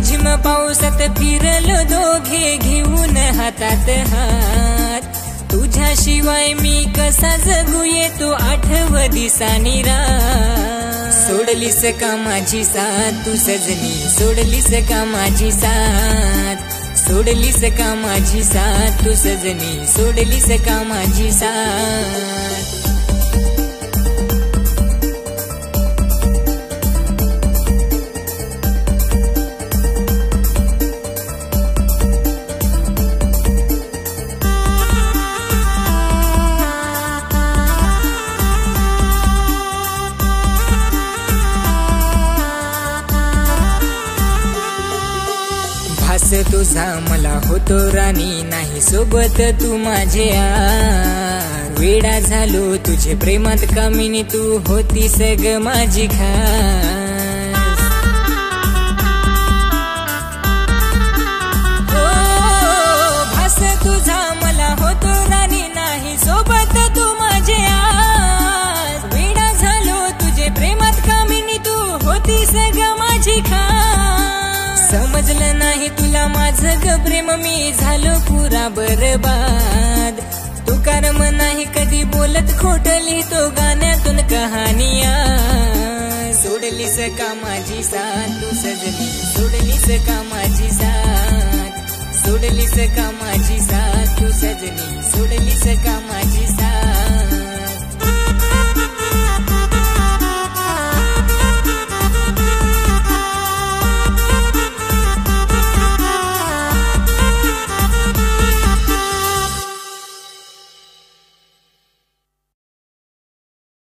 रिमझिम पावसात फिरलो दोघे घेऊन हातात हात। तुझ्याशिवाय मी कसा जगू येतो आठव दिसानी रात। सोडलीस का माझी साथ तू सजनी, सोडलीस का माझी साथ, सोडलीस का माझी साथ तू सजनी, सोडलीस का माझी साथ। भास तुझा मला होतो राणी, नाही सोबत तू माझ्या। वेडा झालो तुझे प्रेमात कामिनी, तू होतीस ग माझी खास। ओ भास तुझा मला होतो राणी, नाही सोबत तू माझ्या। वेडा झालो तुझे प्रेमात कामिनी, तू होतीस ग माझी खास। समजलं नाही तुला माझं ग प्रेम, मी झालो पुरा बरबाद। तू कर्म नाही कधी बोलत, खोट लिहितो गाण्यातून कहानिया। सोडलीस का माझी साथ तू सजनी, सोडलीस का माझी साथ, सोडलीस का माझी साथ तू सजनी, सोडलीस का माझी साथ।